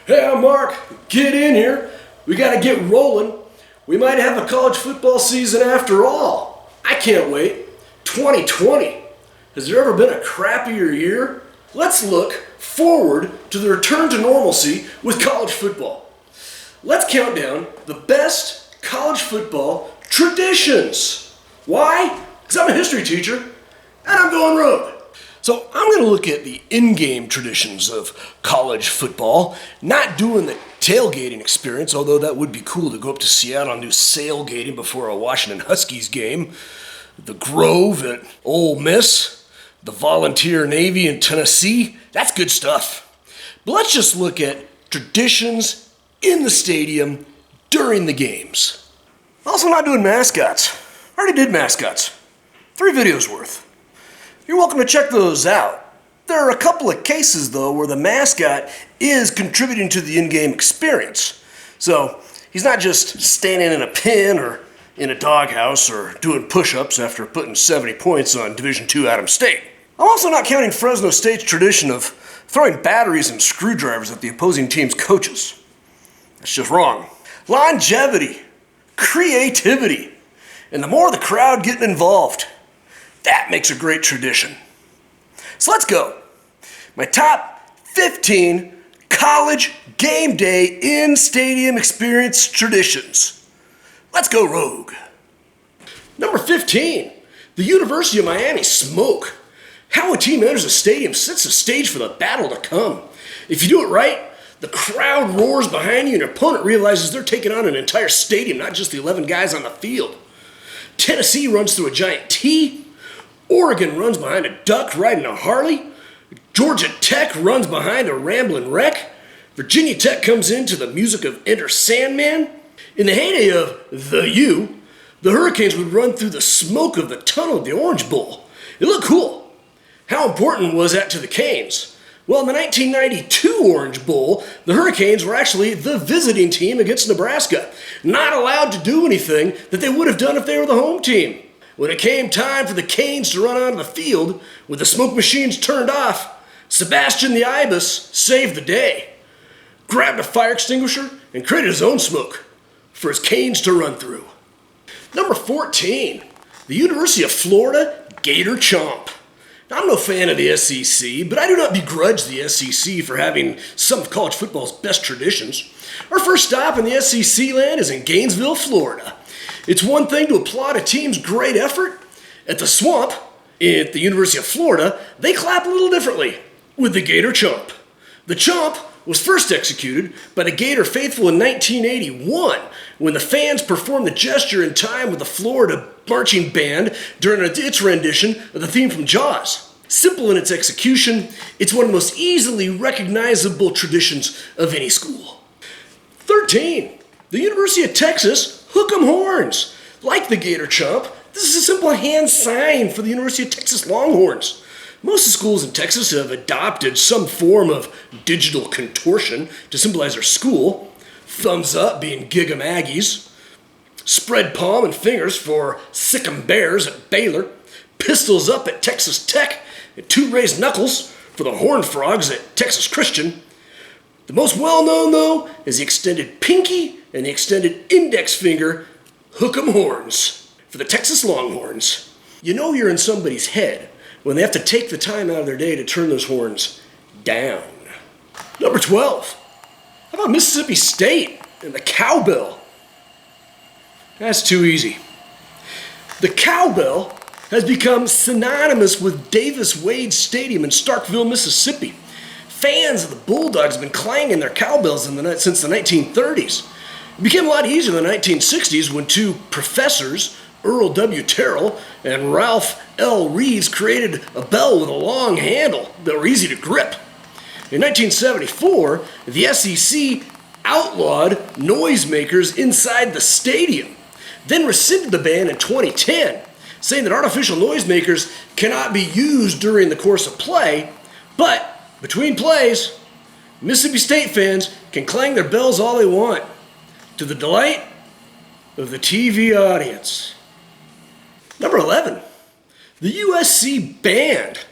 Hey, I'm Mark. Get in here. We gotta get rolling. We might have a college football season after all. I can't wait. 2020. Has there ever been a crappier year? Let's look forward to the return to normalcy with college football. Let's count down the best college football traditions. Why? Because I'm a history teacher and I'm going rogue. So I'm going to look at the in-game traditions of college football, not doing the tailgating experience, although that would be cool to go up to Seattle and do sailgating before a Washington Huskies game, the Grove at Ole Miss, the Volunteer Navy in Tennessee. That's good stuff. But let's just look at traditions in the stadium during the games. Also not doing mascots. I already did mascots. 3 videos worth. You're welcome to check those out. There are a couple of cases, though, where the mascot is contributing to the in-game experience. So he's not just standing in a pen or in a doghouse or doing push-ups after putting 70 points on Division II Adams State. I'm also not counting Fresno State's tradition of throwing batteries and screwdrivers at the opposing team's coaches. That's just wrong. Longevity, creativity, and the more the crowd getting involved, that makes a great tradition. So let's go. My top 15 college game day in-stadium experience traditions. Let's go rogue. Number 15, the University of Miami smoke. How a team enters a stadium sets the stage for the battle to come. If you do it right, the crowd roars behind you and your opponent realizes they're taking on an entire stadium, not just the 11 guys on the field. Tennessee runs through a giant T. Oregon runs behind a duck riding a Harley. Georgia Tech runs behind a rambling wreck. Virginia Tech comes into the music of Enter Sandman. In the heyday of the U, the Hurricanes would run through the smoke of the tunnel of the Orange Bowl. It looked cool. How important was that to the Canes? Well, in the 1992 Orange Bowl, the Hurricanes were actually the visiting team against Nebraska, not allowed to do anything that they would have done if they were the home team. When it came time for the Canes to run onto the field, with the smoke machines turned off, Sebastian the Ibis saved the day, grabbed a fire extinguisher, and created his own smoke for his Canes to run through. Number 14, the University of Florida Gator Chomp. Now, I'm no fan of the SEC, but I do not begrudge the SEC for having some of college football's best traditions. Our first stop in the SEC land is in Gainesville, Florida. It's one thing to applaud a team's great effort. At the Swamp, at the University of Florida, they clap a little differently with the Gator Chomp. The Chomp was first executed by the Gator faithful in 1981 when the fans performed the gesture in time with the Florida marching band during its rendition of the theme from Jaws. Simple in its execution, it's one of the most easily recognizable traditions of any school. 13. The University of Texas Hook 'em Horns. Like the Gator Chomp, this is a simple hand sign for the University of Texas Longhorns. Most of the schools in Texas have adopted some form of digital contortion to symbolize their school. Thumbs up being Gig 'em Aggies. Spread palm and fingers for Sick 'em Bears at Baylor. Pistols up at Texas Tech. And 2 raised knuckles for the Horned Frogs at Texas Christian. The most well-known, though, is the extended pinky and the extended index finger Hook 'em Horns for the Texas Longhorns. You know you're in somebody's head when they have to take the time out of their day to turn those horns down. Number 12. How about Mississippi State and the cowbell? That's too easy. The cowbell has become synonymous with Davis-Wade Stadium in Starkville, Mississippi. Fans of the Bulldogs have been clanging their cowbells since the 1930s. It became a lot easier in the 1960s when 2 professors, Earl W. Terrell and Ralph L. Reeves, created a bell with a long handle that were easy to grip. In 1974, the SEC outlawed noisemakers inside the stadium, then rescinded the ban in 2010, saying that artificial noisemakers cannot be used during the course of play, but between plays, Mississippi State fans can clang their bells all they want, to the delight of the TV audience. Number 11, the USC band.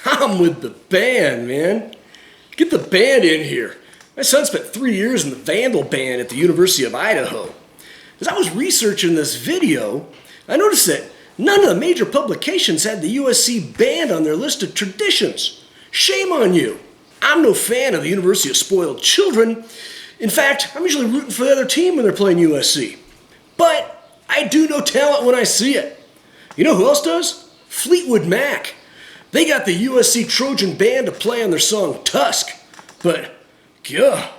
I'm with the band, man. Get the band in here. My son spent 3 years in the Vandal band at the University of Idaho. As I was researching this video, I noticed that none of the major publications had the USC band on their list of traditions. Shame on you. I'm no fan of the University of Spoiled Children. In fact, I'm usually rooting for the other team when they're playing USC. But I do know talent when I see it. You know who else does? Fleetwood Mac. They got the USC Trojan band to play on their song Tusk. But, yeah,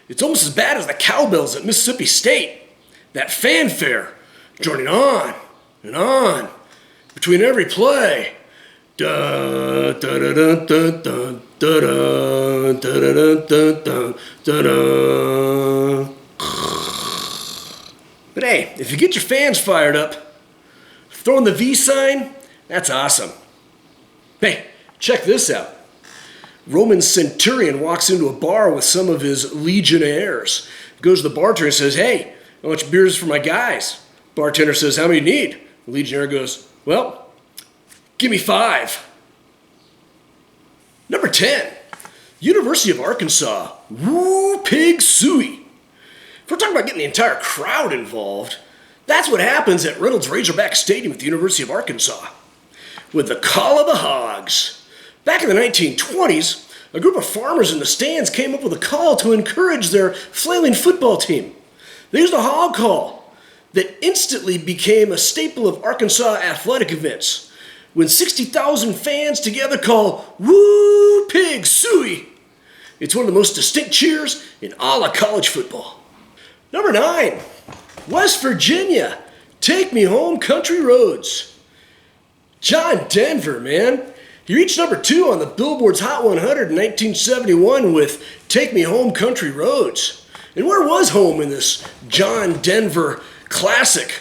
it's almost as bad as the cowbells at Mississippi State. That fanfare, joining on and on between every play. Da da da da da da da da da da da da. But hey, if you get your fans fired up, throwing the V sign, that's awesome. Hey, check this out. Roman centurion walks into a bar with some of his legionnaires. Goes to the bartender and says, "Hey, how much beers for my guys?" Bartender says, "How many do you need?" The legionnaire goes, "Well, give me 5. Number 10, University of Arkansas, Woo Pig Suey. If we're talking about getting the entire crowd involved, that's what happens at Reynolds Razorback Stadium at the University of Arkansas. With the Call of the Hogs. Back in the 1920s, a group of farmers in the stands came up with a call to encourage their flailing football team. They used a hog call that instantly became a staple of Arkansas athletic events. When 60,000 fans together call, "Woo Pig Suey," it's one of the most distinct cheers in all of college football. Number 9, West Virginia, Take Me Home Country Roads. John Denver, man. He reached number 2 on the Billboard's Hot 100 in 1971 with Take Me Home Country Roads. And where was home in this John Denver classic?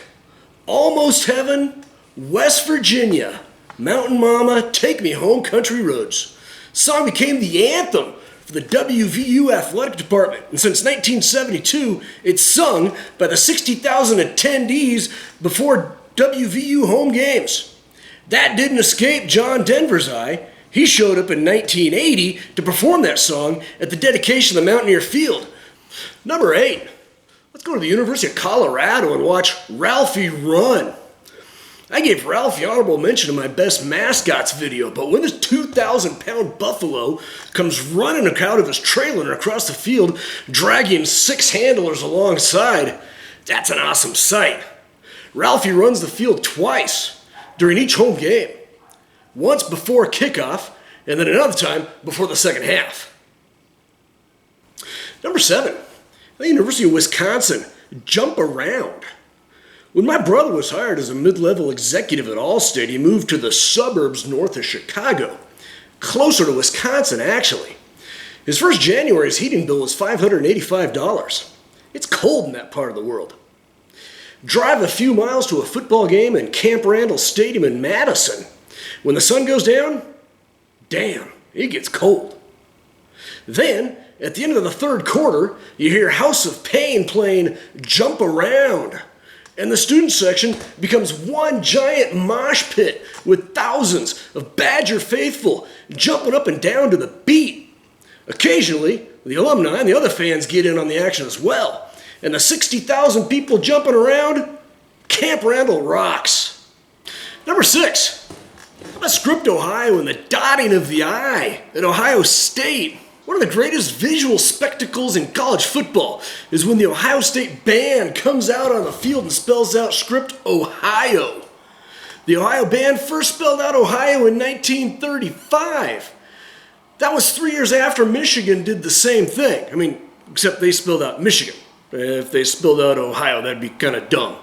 Almost Heaven, West Virginia. Mountain Mama, Take Me Home Country Roads. The song became the anthem for the WVU athletic department. And since 1972, it's sung by the 60,000 attendees before WVU home games. That didn't escape John Denver's eye. He showed up in 1980 to perform that song at the dedication of the Mountaineer Field. Number 8, let's go to the University of Colorado and watch Ralphie run. I gave Ralphie honorable mention in my Best Mascots video, but when this 2,000-pound buffalo comes running out of his trailer and across the field, dragging 6 handlers alongside, that's an awesome sight. Ralphie runs the field twice during each home game. Once before kickoff, and then another time before the second half. Number 7, the University of Wisconsin, Jump Around. When my brother was hired as a mid-level executive at Allstate, he moved to the suburbs north of Chicago, closer to Wisconsin, actually. His first January's heating bill was $585. It's cold in that part of the world. Drive a few miles to a football game in Camp Randall Stadium in Madison. When the sun goes down, damn, it gets cold. Then, at the end of the third quarter, you hear House of Pain playing Jump Around. And the student section becomes one giant mosh pit with thousands of Badger faithful jumping up and down to the beat. Occasionally, the alumni and the other fans get in on the action as well. And the 60,000 people jumping around, Camp Randall rocks. Number 6, how about Script, Ohio, and the dotting of the I at Ohio State? One of the greatest visual spectacles in college football is when the Ohio State band comes out on the field and spells out Script, Ohio. The Ohio band first spelled out Ohio in 1935. That was 3 years after Michigan did the same thing. I mean, except they spelled out Michigan. If they spelled out Ohio, that'd be kind of dumb.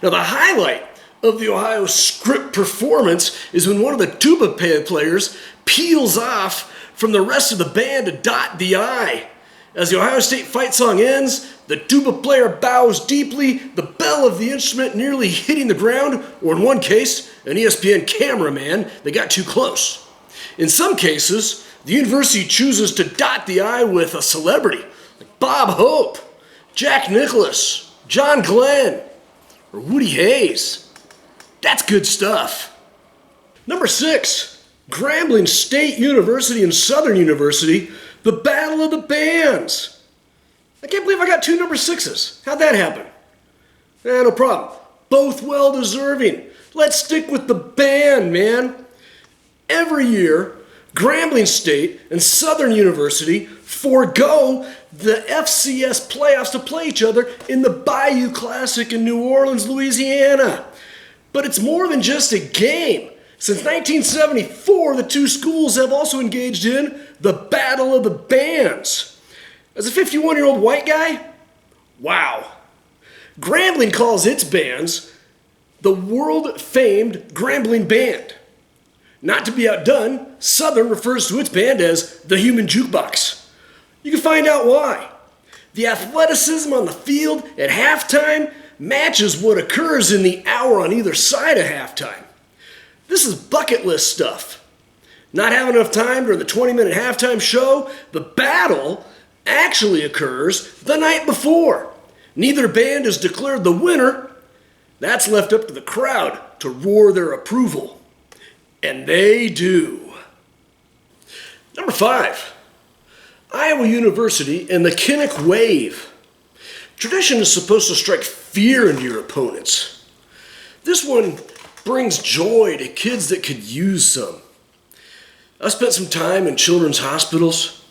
Now, the highlight of the Ohio Script performance is when one of the tuba players peels off from the rest of the band to dot the I. As the Ohio State fight song ends, the tuba player bows deeply, the bell of the instrument nearly hitting the ground, or in one case, an ESPN cameraman that got too close. In some cases, the university chooses to dot the I with a celebrity, like Bob Hope, Jack Nicklaus, John Glenn, or Woody Hayes. That's good stuff. Number 6, Grambling State University and Southern University The Battle of the Bands. I can't believe I got 2 number 6s. How'd that happen? No problem. Both well deserving. Let's stick with the band, man. Every year, Grambling State and Southern University forego the FCS playoffs to play each other in the Bayou Classic in New Orleans, Louisiana. But it's more than just a game. Since 1974, the two schools have also engaged in the Battle of the Bands. As a 51-year-old white guy, wow. Grambling calls its bands the world-famed Grambling Band. Not to be outdone, Southern refers to its band as the Human Jukebox. You can find out why. The athleticism on the field at halftime matches what occurs in the hour on either side of halftime. This is bucket list stuff. Not having enough time during the 20-minute halftime show, the battle actually occurs the night before. Neither band is declared the winner. That's left up to the crowd to roar their approval. And they do. Number 5, Iowa University and the Kinnick Wave. Tradition is supposed to strike fear into your opponents. This one brings joy to kids that could use some. I spent some time in children's hospitals.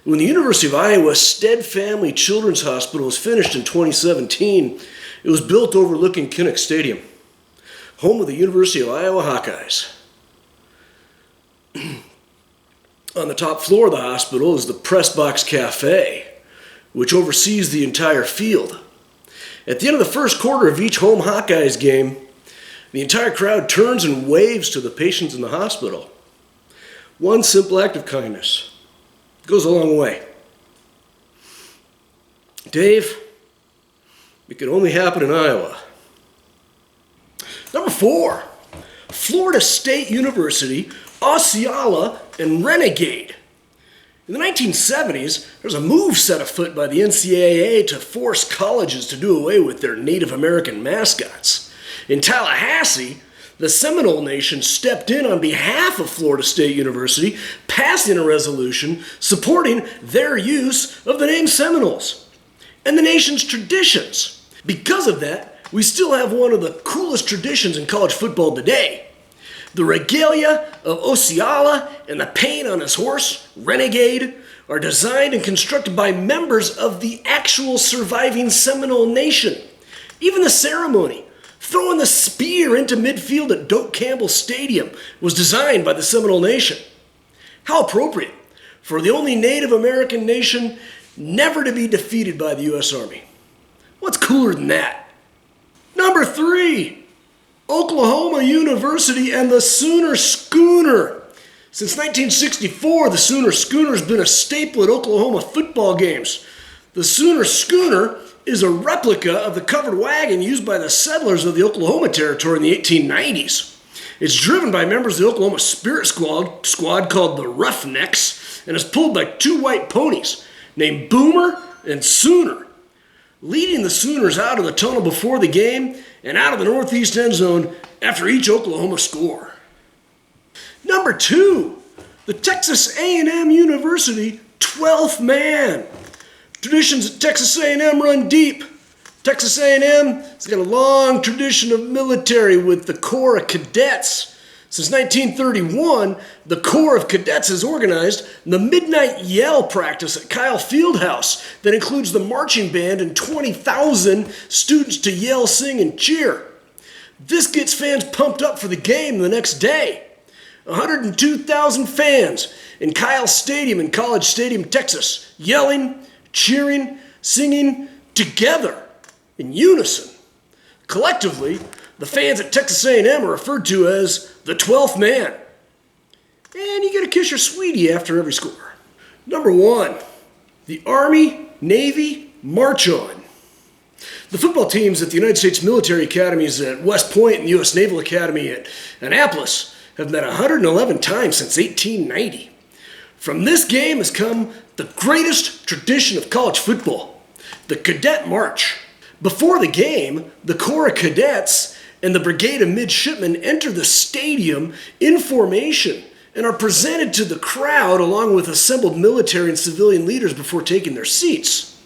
When the University of Iowa Stead Family Children's Hospital was finished in 2017, it was built overlooking Kinnick Stadium, home of the University of Iowa Hawkeyes. On the top floor of the hospital is the Press Box Cafe, which oversees the entire field. At the end of the first quarter of each home Hawkeyes game, the entire crowd turns and waves to the patients in the hospital. One simple act of kindness goes a long way. Dave, it can only happen in Iowa. Number 4, Florida State University, Osceola, and Renegade. In the 1970s, there was a move set afoot by the NCAA to force colleges to do away with their Native American mascots. In Tallahassee, the Seminole Nation stepped in on behalf of Florida State University, passing a resolution supporting their use of the name Seminoles and the nation's traditions. Because of that, we still have one of the coolest traditions in college football today. The regalia of Osceola and the paint on his horse, Renegade, are designed and constructed by members of the actual surviving Seminole Nation. Even the ceremony, throwing the spear into midfield at Doak Campbell Stadium, was designed by the Seminole Nation. How appropriate for the only Native American nation never to be defeated by the U.S. Army. What's cooler than that? Number 3, Oklahoma University and the Sooner Schooner. Since 1964, the Sooner Schooner has been a staple at Oklahoma football games. The Sooner Schooner is a replica of the covered wagon used by the settlers of the Oklahoma Territory in the 1890s. It's driven by members of the Oklahoma Spirit Squad called the Roughnecks and is pulled by 2 white ponies named Boomer and Sooner, leading the Sooners out of the tunnel before the game and out of the northeast end zone after each Oklahoma score. Number 2, the Texas A&M University 12th Man. Traditions at Texas A&M run deep. Texas A&M has got a long tradition of military with the Corps of Cadets. Since 1931, the Corps of Cadets has organized the Midnight Yell practice at Kyle Fieldhouse that includes the marching band and 20,000 students to yell, sing, and cheer. This gets fans pumped up for the game the next day. 102,000 fans in Kyle Stadium in College Stadium, Texas, yelling, cheering, singing together in unison. Collectively, the fans at Texas A&M are referred to as the 12th Man. And you get a kiss your sweetie after every score. Number 1, the Army, Navy, March On. The football teams at the United States Military Academies at West Point and the U.S. Naval Academy at Annapolis have met 111 times since 1890. From this game has come the greatest tradition of college football, the Cadet March. Before the game, the Corps of Cadets and the Brigade of Midshipmen enter the stadium in formation and are presented to the crowd along with assembled military and civilian leaders before taking their seats.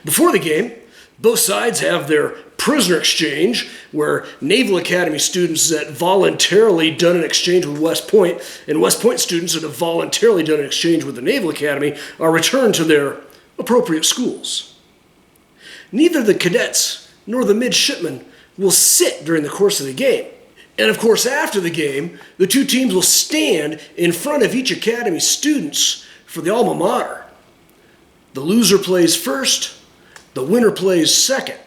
Before the game, both sides have their prisoner exchange, where Naval Academy students that voluntarily done an exchange with West Point and West Point students that have voluntarily done an exchange with the Naval Academy are returned to their appropriate schools. Neither the cadets nor the midshipmen will sit during the course of the game. And of course, after the game, the two teams will stand in front of each academy's students for the alma mater. The loser plays first, the winner plays second.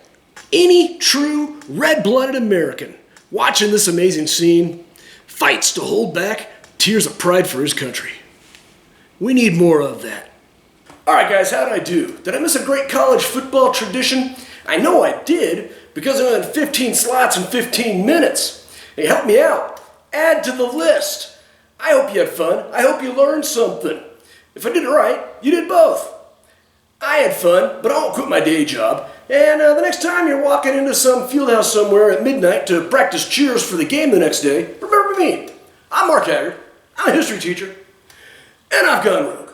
Any true red-blooded American watching this amazing scene fights to hold back tears of pride for his country. We need more of that. All right, guys, how did I do? Did I miss a great college football tradition? I know I did, because I went 15 slots in 15 minutes. Hey, help me out. Add to the list. I hope you had fun. I hope you learned something. If I did it right, you did both. I had fun, but I won't quit my day job. And the next time you're walking into some field house somewhere at midnight to practice cheers for the game the next day, remember me. I'm Mark Haggard. I'm a history teacher. And I've gone rogue.